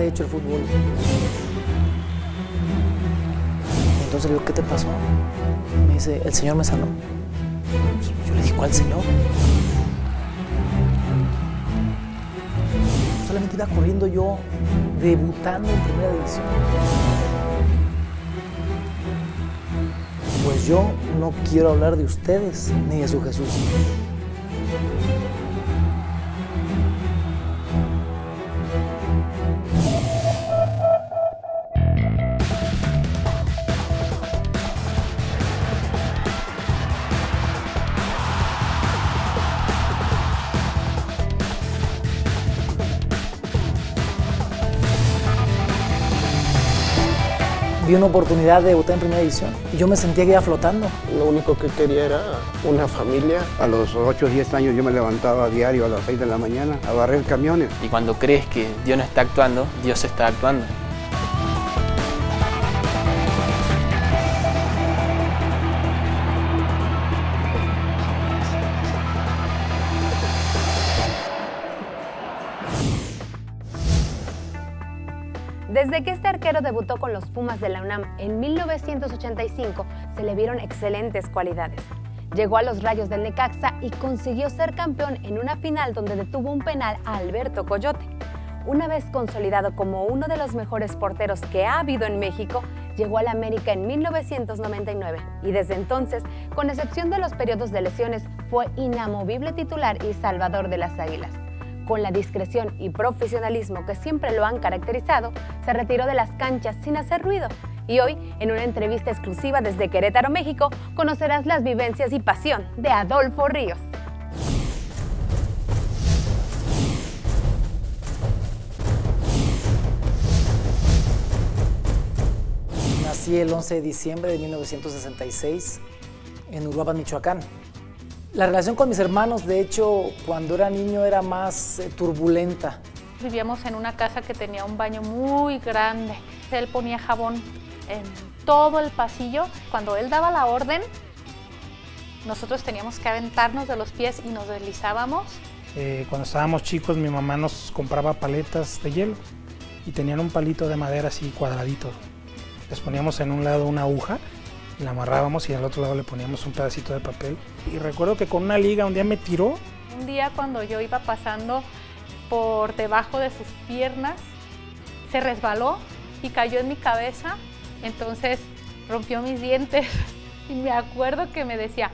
de hecho el fútbol. Entonces le digo, ¿qué te pasó? Me dice, el Señor me sanó. Yo le dije, ¿cuál Señor? Solamente iba corriendo yo, debutando en primera división. Pues yo no quiero hablar de ustedes ni de su Jesús. Vi una oportunidad de debutar en primera división y yo me sentía que iba flotando. Lo único que quería era una familia. A los 8 o 10 años yo me levantaba a diario a las 6 de la mañana a barrer camiones. Y cuando crees que Dios no está actuando, Dios está actuando. Desde que este arquero debutó con los Pumas de la UNAM en 1985, se le vieron excelentes cualidades. Llegó a los Rayos del Necaxa y consiguió ser campeón en una final donde detuvo un penal a Alberto Coyote. Una vez consolidado como uno de los mejores porteros que ha habido en México, llegó al América en 1999 y desde entonces, con excepción de los periodos de lesiones, fue inamovible titular y salvador de las Águilas. Con la discreción y profesionalismo que siempre lo han caracterizado, se retiró de las canchas sin hacer ruido. Y hoy, en una entrevista exclusiva desde Querétaro, México, conocerás las vivencias y pasión de Adolfo Ríos. Nací el 11 de diciembre de 1966 en Uruapan, Michoacán. La relación con mis hermanos, de hecho, cuando era niño era más turbulenta. Vivíamos en una casa que tenía un baño muy grande. Él ponía jabón en todo el pasillo. Cuando él daba la orden, nosotros teníamos que aventarnos de los pies y nos deslizábamos. Cuando estábamos chicos, mi mamá nos compraba paletas de hielo y tenían un palito de madera así cuadradito. Les poníamos en un lado una aguja, la amarrábamos y al otro lado le poníamos un pedacito de papel. Y recuerdo que con una liga un día me tiró. Un día cuando yo iba pasando por debajo de sus piernas, se resbaló y cayó en mi cabeza, entonces rompió mis dientes. Y me acuerdo que me decía,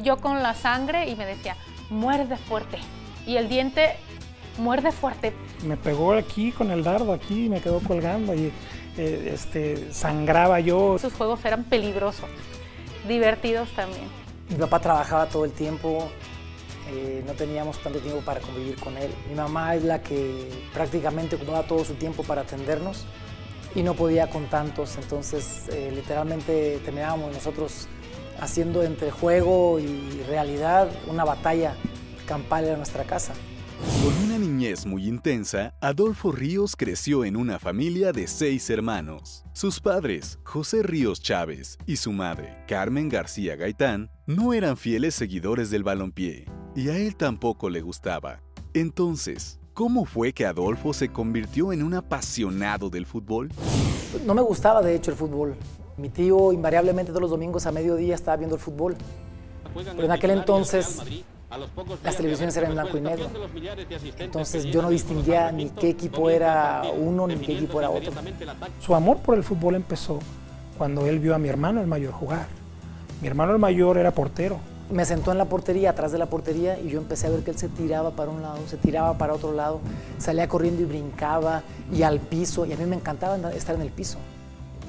yo con la sangre, y me decía, muerde fuerte. Y el diente, muerde fuerte. Me pegó aquí con el dardo, aquí, y me quedó colgando. Y sangraba yo. Sus juegos eran peligrosos, divertidos también. Mi papá trabajaba todo el tiempo, no teníamos tanto tiempo para convivir con él. Mi mamá es la que prácticamente ocupaba todo su tiempo para atendernos y no podía con tantos, entonces literalmente terminábamos nosotros haciendo entre juego y realidad una batalla campal en nuestra casa. Con una niñez muy intensa, Adolfo Ríos creció en una familia de 6 hermanos. Sus padres, José Ríos Chávez, y su madre, Carmen García Gaitán, no eran fieles seguidores del balompié, y a él tampoco le gustaba. Entonces, ¿cómo fue que Adolfo se convirtió en un apasionado del fútbol? No me gustaba, de hecho, el fútbol. Mi tío invariablemente todos los domingos a mediodía estaba viendo el fútbol. Pero en aquel entonces las televisiones eran en blanco y negro. Entonces yo no distinguía ni qué equipo era uno ni qué equipo era otro. Su amor por el fútbol empezó cuando él vio a mi hermano el mayor jugar. Mi hermano el mayor era portero. Me sentó en la portería, atrás de la portería, y yo empecé a ver que él se tiraba para un lado, se tiraba para otro lado, salía corriendo y brincaba, y al piso, y a mí me encantaba estar en el piso.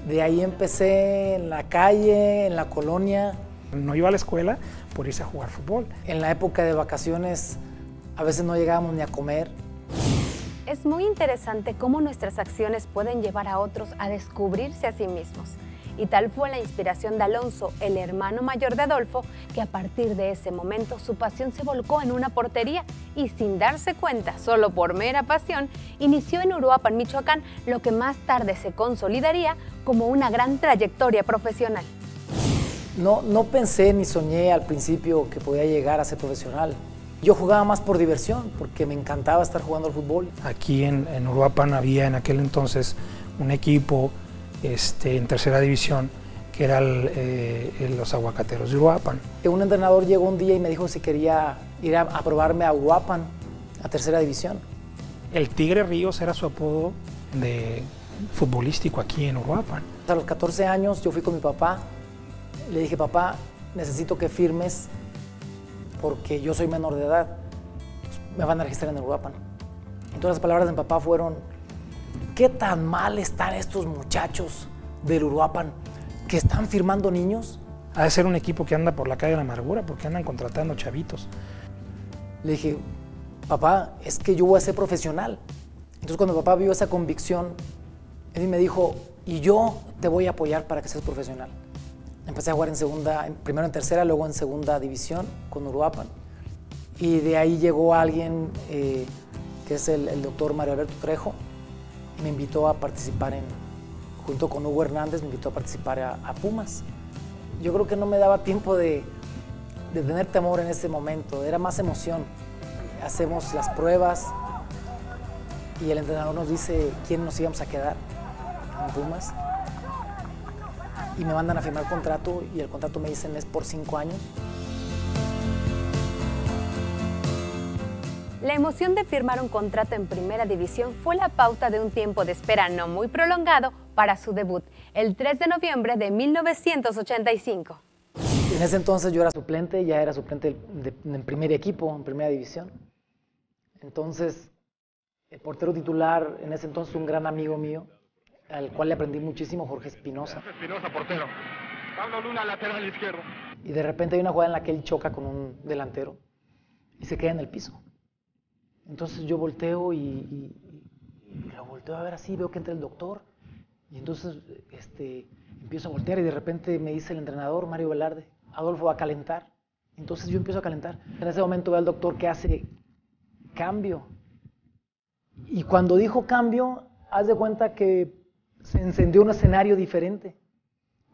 De ahí empecé en la calle, en la colonia. No iba a la escuela por irse a jugar fútbol. En la época de vacaciones a veces no llegábamos ni a comer. Es muy interesante cómo nuestras acciones pueden llevar a otros a descubrirse a sí mismos. Y tal fue la inspiración de Alonso, el hermano mayor de Adolfo, que a partir de ese momento su pasión se volcó en una portería y sin darse cuenta, solo por mera pasión, inició en Uruapan, Michoacán, lo que más tarde se consolidaría como una gran trayectoria profesional. No pensé ni soñé al principio que podía llegar a ser profesional. Yo jugaba más por diversión, porque me encantaba estar jugando al fútbol. Aquí en Uruapan había en aquel entonces un equipo en tercera división que era los Aguacateros de Uruapan. Un entrenador llegó un día y me dijo si quería ir a probarme a Uruapan, a tercera división. El Tigre Ríos era su apodo futbolístico aquí en Uruapan. A los 14 años yo fui con mi papá, le dije, papá, necesito que firmes porque yo soy menor de edad, me van a registrar en Uruapan. Entonces las palabras de mi papá fueron, ¿qué tan mal están estos muchachos del Uruapan que están firmando niños? Ha de ser un equipo que anda por la calle de la amargura porque andan contratando chavitos. Le dije, papá, es que yo voy a ser profesional. Entonces cuando mi papá vio esa convicción, él me dijo, y yo te voy a apoyar para que seas profesional. Empecé a jugar primero en tercera, luego en segunda división con Uruapan. Y de ahí llegó alguien que es el doctor Mario Alberto Trejo y me invitó a participar junto con Hugo Hernández, me invitó a participar a Pumas. Yo creo que no me daba tiempo de tener temor en ese momento, era más emoción. Hacemos las pruebas y el entrenador nos dice quién nos íbamos a quedar en Pumas. Y me mandan a firmar contrato y el contrato me dicen es por 5 años. La emoción de firmar un contrato en primera división fue la pauta de un tiempo de espera no muy prolongado para su debut, el 3 de noviembre de 1985. En ese entonces yo era suplente, ya era suplente en primer equipo, en primera división. Entonces, el portero titular, en ese entonces un gran amigo mío, al cual le aprendí muchísimo, Jorge Espinosa. Espinosa, portero. Pablo Luna, lateral izquierdo. Y de repente hay una jugada en la que él choca con un delantero y se queda en el piso. Entonces yo volteo y lo volteo a ver así, veo que entra el doctor. Y entonces empiezo a voltear y de repente me dice el entrenador, Mario Velarde, Adolfo va a calentar. Entonces yo empiezo a calentar. En ese momento veo al doctor que hace cambio. Y cuando dijo cambio, haz de cuenta que se encendió un escenario diferente,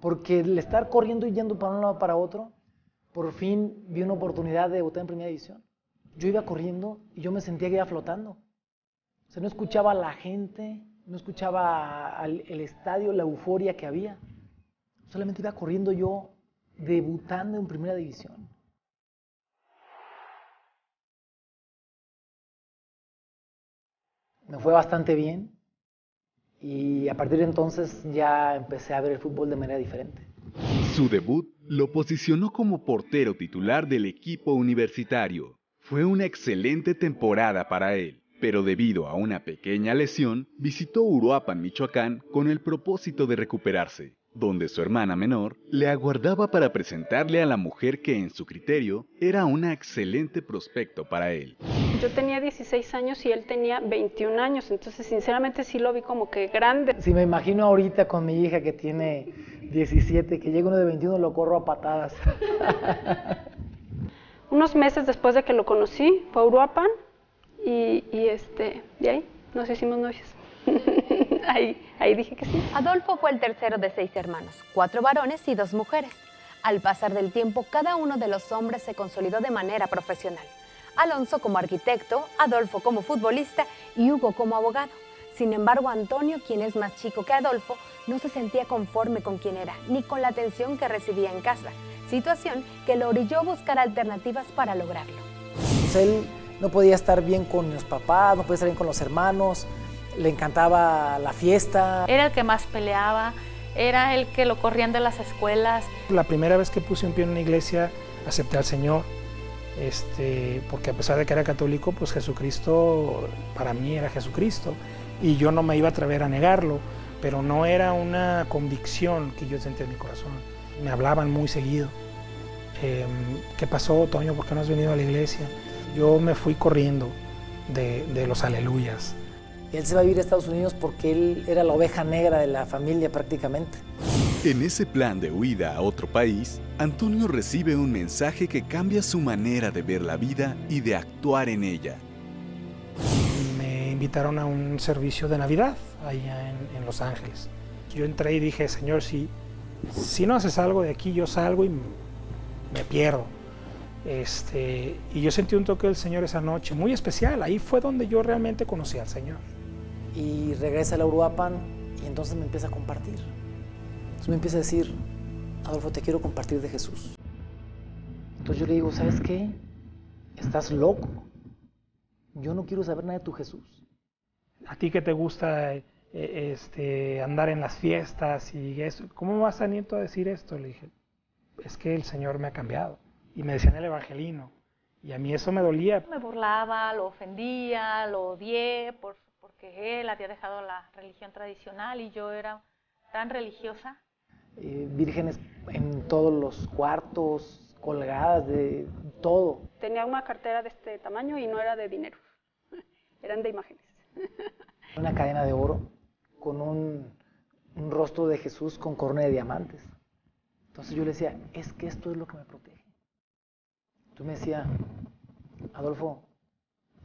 porque el estar corriendo y yendo para un lado para otro, por fin vi una oportunidad de debutar en primera división. Yo iba corriendo y yo me sentía que iba flotando. O sea, no escuchaba a la gente, no escuchaba el estadio, la euforia que había. Solamente iba corriendo yo, debutando en primera división. Me fue bastante bien. Y a partir de entonces ya empecé a ver el fútbol de manera diferente. Su debut lo posicionó como portero titular del equipo universitario. Fue una excelente temporada para él, pero debido a una pequeña lesión, visitó Uruapan, Michoacán, con el propósito de recuperarse, donde su hermana menor le aguardaba para presentarle a la mujer que, en su criterio, era una excelente prospecto para él. Yo tenía 16 años y él tenía 21 años, entonces sinceramente sí lo vi como que grande. Si me imagino ahorita con mi hija que tiene 17, que llega uno de 21, lo corro a patadas. Unos meses después de que lo conocí, fue a Uruapan y de ahí nos hicimos novios. ahí dije que sí. Adolfo fue el tercero de 6 hermanos, 4 varones y 2 mujeres. Al pasar del tiempo, cada uno de los hombres se consolidó de manera profesional. Alonso como arquitecto, Adolfo como futbolista y Hugo como abogado. Sin embargo, Antonio, quien es más chico que Adolfo, no se sentía conforme con quien era, ni con la atención que recibía en casa, situación que lo orilló a buscar alternativas para lograrlo. Pues él no podía estar bien con los papás, no podía estar bien con los hermanos, le encantaba la fiesta. Era el que más peleaba, era el que lo corrían de las escuelas. La primera vez que puse un pie en una iglesia, acepté al Señor. Porque a pesar de que era católico, pues Jesucristo para mí era Jesucristo y yo no me iba a atrever a negarlo, pero no era una convicción que yo sentía en mi corazón. Me hablaban muy seguido. ¿Qué pasó, Toño? ¿Por qué no has venido a la iglesia? Yo me fui corriendo de los aleluyas. Él se va a vivir a Estados Unidos porque él era la oveja negra de la familia prácticamente. En ese plan de huida a otro país, Antonio recibe un mensaje que cambia su manera de ver la vida y de actuar en ella. Me invitaron a un servicio de Navidad allá en Los Ángeles. Yo entré y dije, Señor, si no haces algo de aquí, yo salgo y me pierdo. Y yo sentí un toque del Señor esa noche, muy especial. Ahí fue donde yo realmente conocí al Señor. Y regresa a la Uruapan y entonces me empieza a compartir. Entonces me empieza a decir, Adolfo, te quiero compartir de Jesús. Entonces yo le digo, ¿sabes qué? Estás loco. Yo no quiero saber nada de tu Jesús. A ti que te gusta andar en las fiestas y eso, ¿cómo me vas a venir tú a decir esto? Le dije, es que el Señor me ha cambiado. Y me decían el evangelino. Y a mí eso me dolía. Me burlaba, lo ofendía, lo odié porque él había dejado la religión tradicional y yo era tan religiosa. Vírgenes en todos los cuartos, colgadas de todo. Tenía una cartera de este tamaño y no era de dinero, eran de imágenes. Una cadena de oro con un rostro de Jesús con corona de diamantes. Entonces yo le decía, es que esto es lo que me protege. Tú me decía, Adolfo,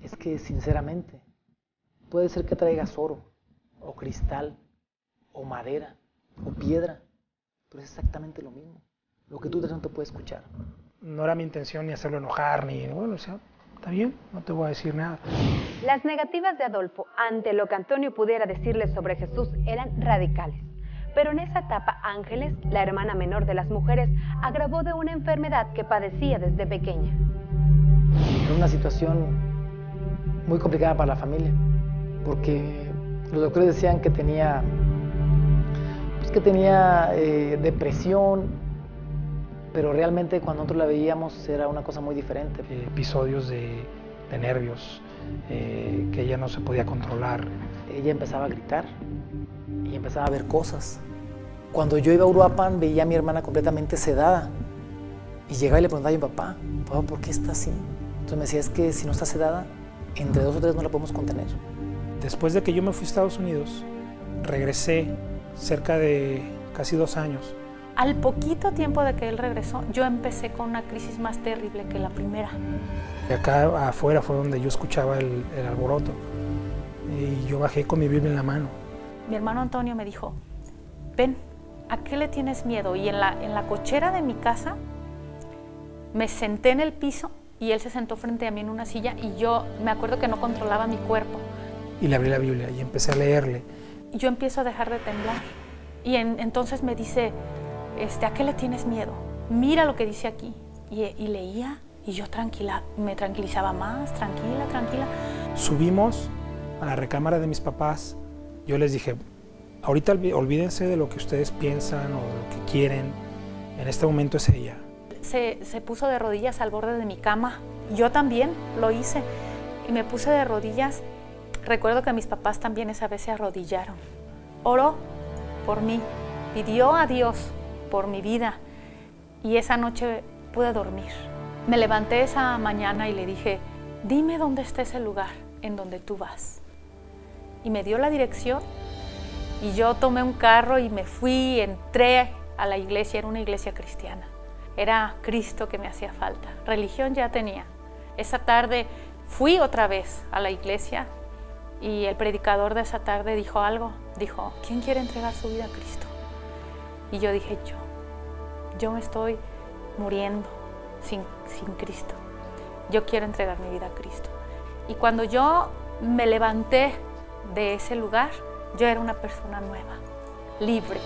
es que sinceramente, puede ser que traigas oro, o cristal, o madera, o piedra, pero es exactamente lo mismo. Lo que tú traes no te puede escuchar. No era mi intención ni hacerlo enojar, ni, bueno, o sea, está bien, no te voy a decir nada. Las negativas de Adolfo ante lo que Antonio pudiera decirle sobre Jesús eran radicales. Pero en esa etapa, Ángeles, la hermana menor de las mujeres, agravó de una enfermedad que padecía desde pequeña. Era una situación muy complicada para la familia, porque los doctores decían que tenía, depresión, pero realmente cuando nosotros la veíamos era una cosa muy diferente. Episodios de nervios, que ella no se podía controlar. Ella empezaba a gritar y empezaba a ver cosas. Cuando yo iba a Uruapan veía a mi hermana completamente sedada y llegaba y le preguntaba a mi papá, ¿por qué está así? Entonces me decía, es que si no está sedada, entre 2 o 3 no la podemos contener. Después de que yo me fui a Estados Unidos, regresé cerca de casi 2 años. Al poquito tiempo de que él regresó, yo empecé con una crisis más terrible que la primera. Y acá afuera fue donde yo escuchaba el alboroto y yo bajé con mi Biblia en la mano. Mi hermano Antonio me dijo, ven, ¿a qué le tienes miedo? Y en la cochera de mi casa me senté en el piso y él se sentó frente a mí en una silla y yo me acuerdo que no controlaba mi cuerpo. Y le abrí la Biblia y empecé a leerle. Y yo empiezo a dejar de temblar. Y entonces me dice, ¿a qué le tienes miedo? Mira lo que dice aquí. Y leía y yo me tranquilizaba más, tranquila. Subimos a la recámara de mis papás. Yo les dije, ahorita olvídense de lo que ustedes piensan o de lo que quieren. En este momento es ella. Se puso de rodillas al borde de mi cama. Yo también lo hice. Y me puse de rodillas. Recuerdo que mis papás también esa vez se arrodillaron. Oró por mí. Pidió a Dios por mi vida. Y esa noche pude dormir. Me levanté esa mañana y le dije, dime dónde está ese lugar en donde tú vas. Y me dio la dirección y yo tomé un carro y me fui, entré a la iglesia, era una iglesia cristiana. Era Cristo que me hacía falta, religión ya tenía. Esa tarde fui otra vez a la iglesia y el predicador de esa tarde dijo algo, dijo, ¿quién quiere entregar su vida a Cristo? Y yo dije, yo me estoy muriendo sin Cristo. Yo quiero entregar mi vida a Cristo. Y cuando yo me levanté de ese lugar, yo era una persona nueva, libre.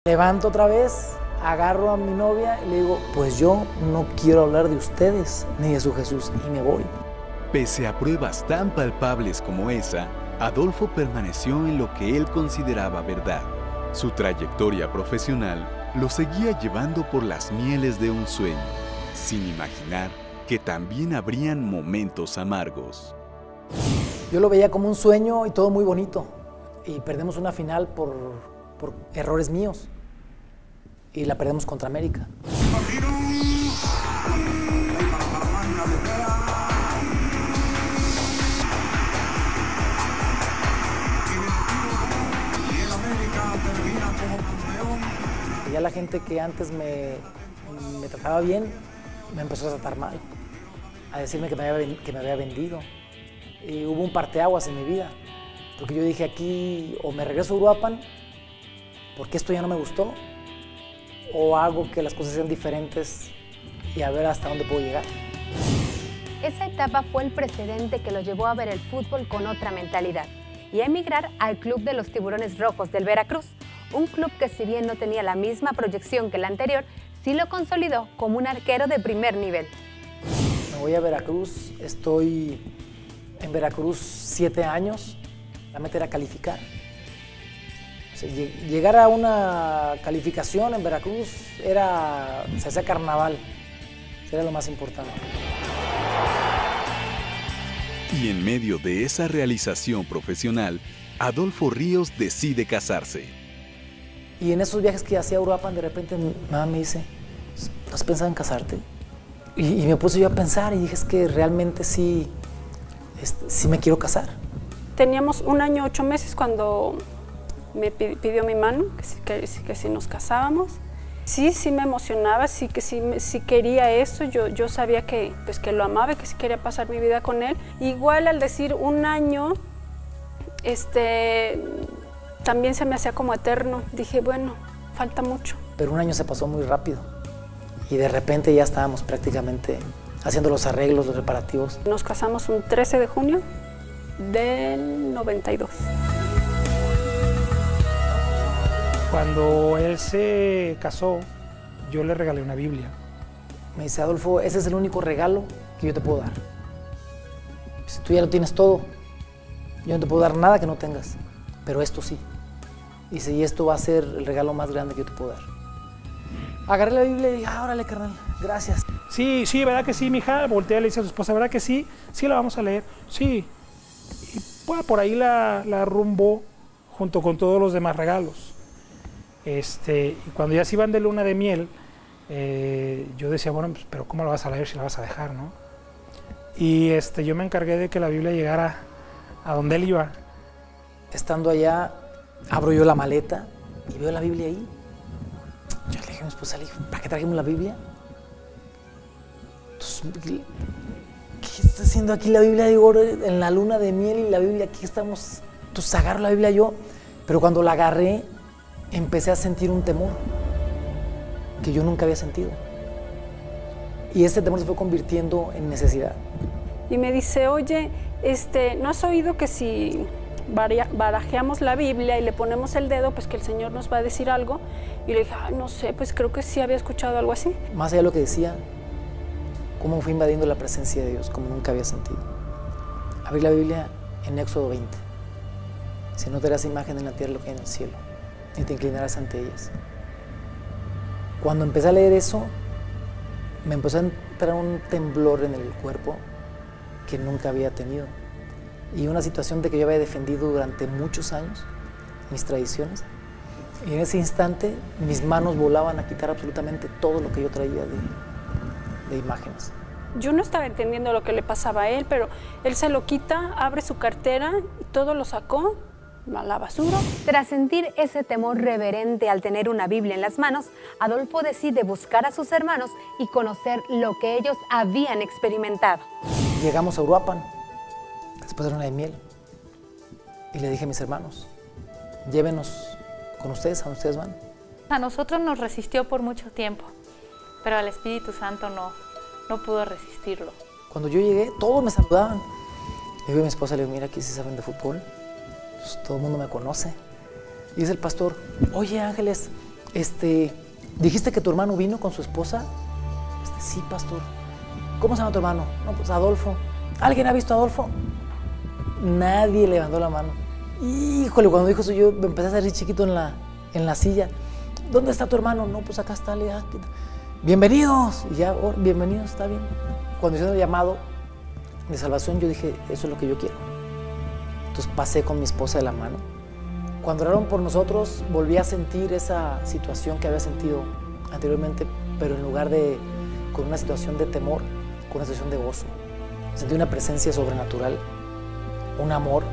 Levanto otra vez, agarro a mi novia y le digo, pues yo no quiero hablar de ustedes ni de su Jesús, y me voy. Pese a pruebas tan palpables como esa, Adolfo permaneció en lo que él consideraba verdad. Su trayectoria profesional lo seguía llevando por las mieles de un sueño, sin imaginar que también habrían momentos amargos. Yo lo veía como un sueño y todo muy bonito. Y perdemos una final por errores míos. Y la perdemos contra América. Ya la gente que antes me trataba bien, me empezó a tratar mal, a decirme que me había vendido. Y hubo un parteaguas en mi vida, porque yo dije aquí o me regreso a Uruapan, porque esto ya no me gustó, o hago que las cosas sean diferentes y a ver hasta dónde puedo llegar. Esa etapa fue el precedente que lo llevó a ver el fútbol con otra mentalidad y a emigrar al Club de los Tiburones Rojos del Veracruz, un club que si bien no tenía la misma proyección que el anterior, sí lo consolidó como un arquero de primer nivel. Me voy a Veracruz, estoy en Veracruz 7 años, la meta era calificar. O sea, llegar a una calificación en Veracruz se hacía carnaval, era lo más importante. Y en medio de esa realización profesional, Adolfo Ríos decide casarse. Y en esos viajes que hacía a Uruapan, de repente mi mamá me dice, ¿no has pensado en casarte? Y me puse yo a pensar y dije, es que realmente sí me quiero casar. Teníamos 1 año 8 meses cuando me pidió mi mano que si nos casábamos. Sí me emocionaba, sí quería eso. Yo sabía que lo amaba y que sí quería pasar mi vida con él. Igual al decir 1 año, también se me hacía como eterno. Dije, bueno, falta mucho. Pero 1 año se pasó muy rápido y de repente ya estábamos prácticamente haciendo los arreglos, los reparativos. Nos casamos un 13 de junio del 92. Cuando él se casó, yo le regalé una Biblia. Me dice, Adolfo, ese es el único regalo que yo te puedo dar. Si tú ya lo tienes todo, yo no te puedo dar nada que no tengas, pero esto sí. Dice, y esto va a ser el regalo más grande que yo te puedo dar. Agarré la Biblia y dije, órale, carnal, gracias. Sí, ¿verdad que sí, mija? Voltea y le dice a su esposa, ¿verdad que sí? Sí, la vamos a leer. Sí. Y pues, por ahí la arrumbó junto con todos los demás regalos. Y cuando ya se iban de luna de miel, yo decía, bueno, pues, pero ¿cómo la vas a leer si la vas a dejar, no? Y yo me encargué de que la Biblia llegara a donde él iba. Estando allá, abro yo la maleta y veo la Biblia ahí. Yo le dije a mi esposa, ¿para qué trajimos la Biblia? Entonces, ¿qué está haciendo aquí la Biblia? Digo, en la luna de miel y la Biblia, aquí estamos. Entonces agarro la Biblia yo, pero cuando la agarré, empecé a sentir un temor que yo nunca había sentido. Y ese temor se fue convirtiendo en necesidad. Y me dice, oye, ¿no has oído que si barajeamos la Biblia y le ponemos el dedo, pues que el Señor nos va a decir algo? Y le dije, no sé, pues creo que sí había escuchado algo así. Más allá de lo que decía, cómo fue invadiendo la presencia de Dios, como nunca había sentido. Abrí la Biblia en Éxodo 20. Si no te harás imagen en la tierra lo que hay en el cielo, y te inclinarás ante ellas. Cuando empecé a leer eso, me empezó a entrar un temblor en el cuerpo que nunca había tenido. Y una situación de que yo había defendido durante muchos años mis tradiciones. Y en ese instante mis manos volaban a quitar absolutamente todo lo que yo traía de imágenes. Yo no estaba entendiendo lo que le pasaba a él, pero él se lo quita, abre su cartera y todo lo sacó a la basura. Tras sentir ese temor reverente al tener una Biblia en las manos, Adolfo decide buscar a sus hermanos y conocer lo que ellos habían experimentado. Llegamos a Uruapan, después de luna de miel, y le dije a mis hermanos, llévenos con ustedes, ¿a donde ustedes van? A nosotros nos resistió por mucho tiempo, pero al Espíritu Santo no pudo resistirlo. Cuando yo llegué, todos me saludaban. Le digo a mi esposa, le digo, mira, aquí sí saben de fútbol. Pues, todo el mundo me conoce. Y dice el pastor, oye Ángeles, ¿dijiste que tu hermano vino con su esposa? Sí, pastor. ¿Cómo se llama tu hermano? No, pues Adolfo. ¿Alguien ha visto a Adolfo? Nadie levantó la mano. Híjole, cuando dijo eso yo me empecé a salir chiquito en la silla. ¿Dónde está tu hermano? No, pues acá está. Bienvenidos. Y ya, bienvenidos, está bien. Cuando hicieron el llamado de salvación, yo dije, eso es lo que yo quiero. Entonces pasé con mi esposa de la mano. Cuando oraron por nosotros, volví a sentir esa situación que había sentido anteriormente, pero en lugar de con una situación de temor, con una situación de gozo. Sentí una presencia sobrenatural, un amor,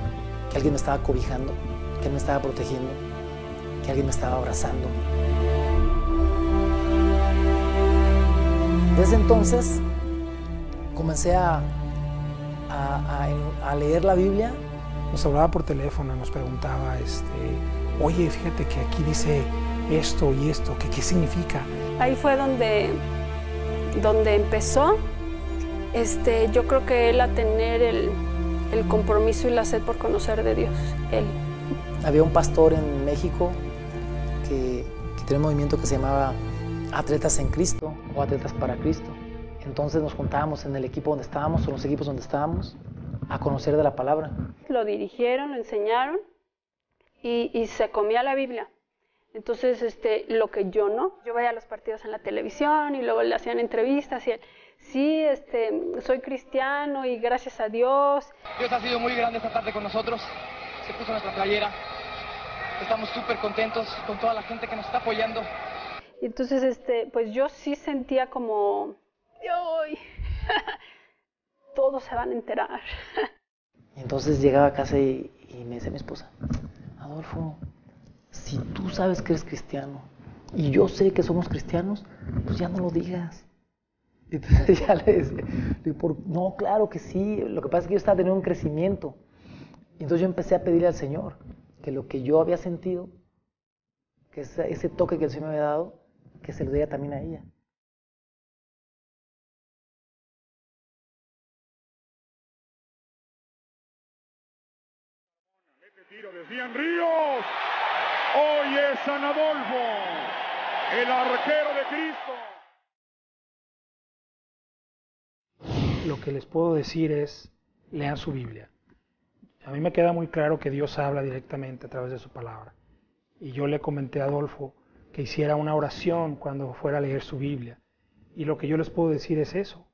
que alguien me estaba cobijando, que alguien me estaba protegiendo, que alguien me estaba abrazando. Desde entonces comencé a leer la Biblia. Nos hablaba por teléfono, nos preguntaba, oye, fíjate que aquí dice esto y esto, ¿qué significa? Ahí fue donde empezó, yo creo que él a tener el compromiso y la sed por conocer de Dios, él. Había un pastor en México que tenía un movimiento que se llamaba Atletas en Cristo o Atletas para Cristo. Entonces nos juntábamos en el equipo donde estábamos, o los equipos donde estábamos, a conocer de la palabra. Lo dirigieron, lo enseñaron y se comía la Biblia. Entonces, lo que yo no, yo veía los partidos en la televisión y luego le hacían entrevistas y él, sí, soy cristiano y gracias a Dios. Dios ha sido muy grande esta tarde con nosotros, se puso nuestra playera, estamos súper contentos con toda la gente que nos está apoyando. Y entonces, pues yo sí sentía como, ¡ay! Todos se van a enterar. Y entonces llegaba a casa y me decía mi esposa, Adolfo, si tú sabes que eres cristiano y yo sé que somos cristianos, pues ya no lo digas. Y entonces ya le decía, no, claro que sí, lo que pasa es que yo estaba teniendo un crecimiento. Y entonces yo empecé a pedirle al Señor que lo que yo había sentido, que ese toque que el Señor me había dado, que se lo diera también a ella. Tiro de Cian Ríos. Hoy es San Adolfo, el arquero de Cristo. Lo que les puedo decir es, lean su Biblia. A mí me queda muy claro que Dios habla directamente a través de su palabra. Y yo le comenté a Adolfo que hiciera una oración cuando fuera a leer su Biblia. Y lo que yo les puedo decir es eso.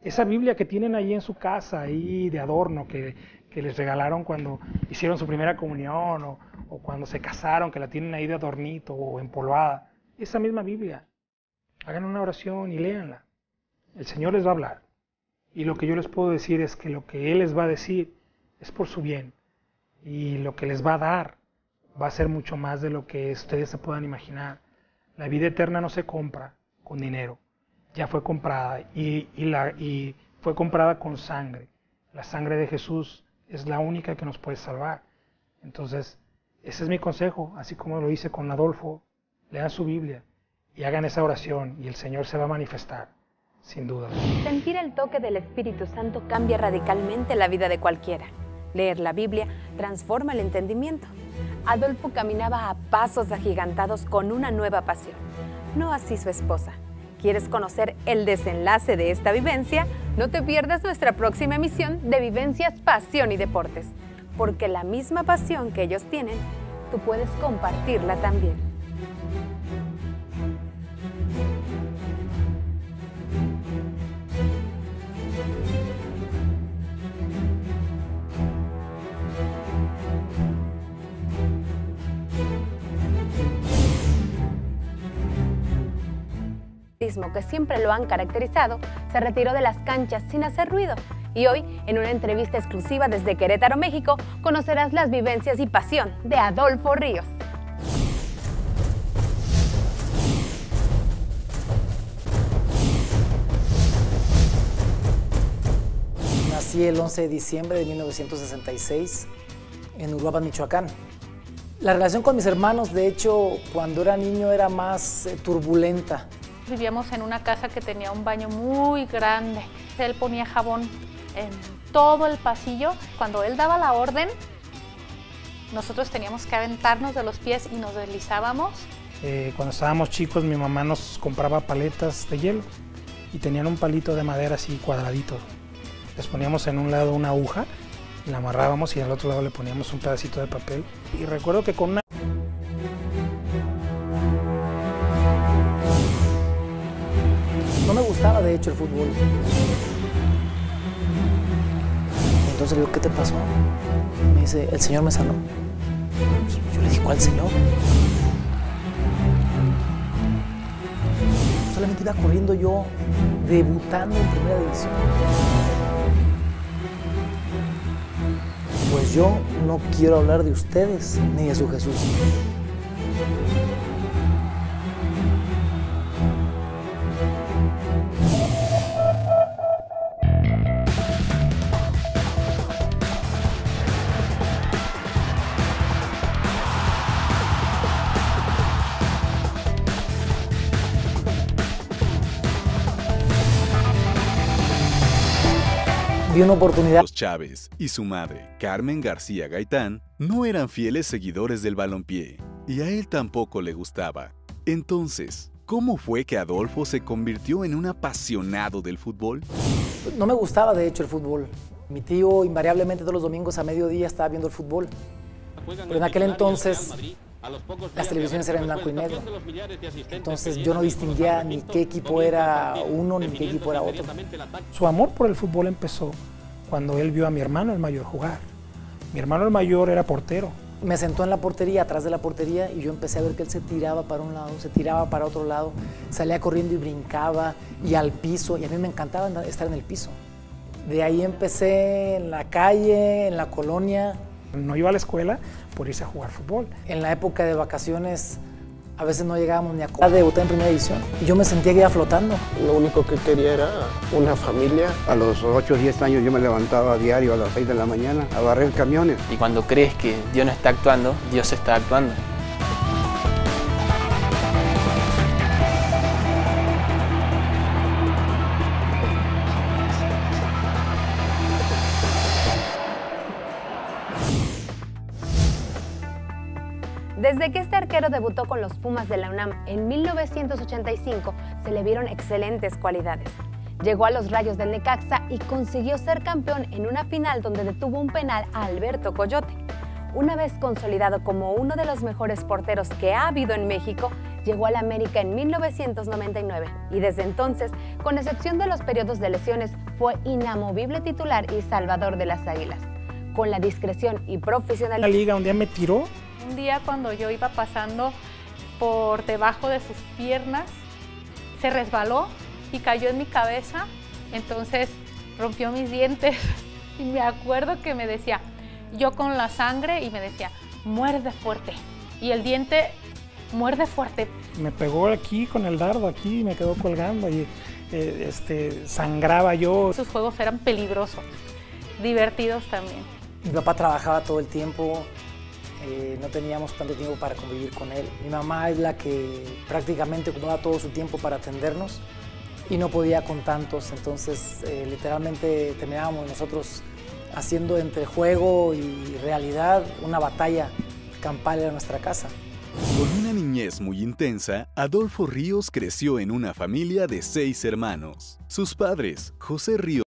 Esa Biblia que tienen ahí en su casa, ahí de adorno, que les regalaron cuando hicieron su primera comunión o cuando se casaron, que la tienen ahí de adornito o empolvada. Esa misma Biblia. Hagan una oración y léanla. El Señor les va a hablar. Y lo que yo les puedo decir es que lo que Él les va a decir es por su bien. Y lo que les va a dar va a ser mucho más de lo que ustedes se puedan imaginar. La vida eterna no se compra con dinero. Ya fue comprada y fue comprada con sangre. La sangre de Jesús es la única que nos puede salvar. Entonces, ese es mi consejo, así como lo hice con Adolfo. Lean su Biblia y hagan esa oración y el Señor se va a manifestar, sin duda. Sentir el toque del Espíritu Santo cambia radicalmente la vida de cualquiera. Leer la Biblia transforma el entendimiento. Adolfo caminaba a pasos agigantados con una nueva pasión. No así su esposa. ¿Quieres conocer el desenlace de esta vivencia? No te pierdas nuestra próxima emisión de Vivencias, Pasión y Deportes, porque la misma pasión que ellos tienen, tú puedes compartirla también. Que siempre lo han caracterizado, se retiró de las canchas sin hacer ruido. Y hoy, en una entrevista exclusiva desde Querétaro, México, conocerás las vivencias y pasión de Adolfo Ríos. Nací el 11 de diciembre de 1966 en Uruapan, Michoacán. La relación con mis hermanos, de hecho, cuando era niño era más turbulenta. Vivíamos en una casa que tenía un baño muy grande. Él ponía jabón en todo el pasillo. Cuando él daba la orden, nosotros teníamos que aventarnos de los pies y nos deslizábamos. Cuando estábamos chicos, mi mamá nos compraba paletas de hielo y tenían un palito de madera así cuadradito. Les poníamos en un lado una aguja y la amarrábamos y al otro lado le poníamos un pedacito de papel. Y recuerdo que con una... No me gustaba, de hecho, el fútbol. Entonces le digo, ¿qué te pasó? Me dice, el Señor me sanó. Yo le dije, ¿cuál Señor? Solamente iba corriendo yo, debutando en primera división. Pues yo no quiero hablar de ustedes ni de su Jesús. Vi una oportunidad. Los Chávez y su madre, Carmen García Gaitán, no eran fieles seguidores del balompié, y a él tampoco le gustaba. Entonces, ¿cómo fue que Adolfo se convirtió en un apasionado del fútbol? No me gustaba, de hecho, el fútbol. Mi tío invariablemente todos los domingos a mediodía estaba viendo el fútbol. Pero en aquel entonces las televisiones eran en blanco y negro. Entonces yo no distinguía ni qué equipo era uno ni qué equipo era otro. Su amor por el fútbol empezó cuando él vio a mi hermano el mayor jugar. Mi hermano el mayor era portero. Me sentó en la portería, atrás de la portería, y yo empecé a ver que él se tiraba para un lado, se tiraba para otro lado, salía corriendo y brincaba, y al piso, y a mí me encantaba estar en el piso. De ahí empecé en la calle, en la colonia. No iba a la escuela por irse a jugar fútbol. En la época de vacaciones a veces no llegábamos ni a debutar en primera división y yo me sentía que iba flotando. Lo único que quería era una familia. A los 8 o 10 años yo me levantaba a diario a las 6 de la mañana a barrer camiones. Y cuando crees que Dios no está actuando, Dios está actuando. Desde que este arquero debutó con los Pumas de la UNAM en 1985, se le vieron excelentes cualidades. Llegó a los Rayos del Necaxa y consiguió ser campeón en una final donde detuvo un penal a Alberto Coyote. Una vez consolidado como uno de los mejores porteros que ha habido en México, llegó al América en 1999 y desde entonces, con excepción de los periodos de lesiones, fue inamovible titular y salvador de las Águilas. Con la discreción y profesionalidad. La liga un día me tiró. Un día cuando yo iba pasando por debajo de sus piernas, se resbaló y cayó en mi cabeza, entonces rompió mis dientes. Y me acuerdo que me decía, yo con la sangre, y me decía, muerde fuerte. Y el diente, muerde fuerte. Me pegó aquí con el dardo, aquí, y me quedó colgando y sangraba yo. Sus juegos eran peligrosos, divertidos también. Mi papá trabajaba todo el tiempo. No teníamos tanto tiempo para convivir con él. Mi mamá es la que prácticamente ocupaba todo su tiempo para atendernos y no podía con tantos, entonces literalmente terminábamos nosotros haciendo entre juego y realidad una batalla campal en nuestra casa. Con una niñez muy intensa, Adolfo Ríos creció en una familia de 6 hermanos. Sus padres, José Ríos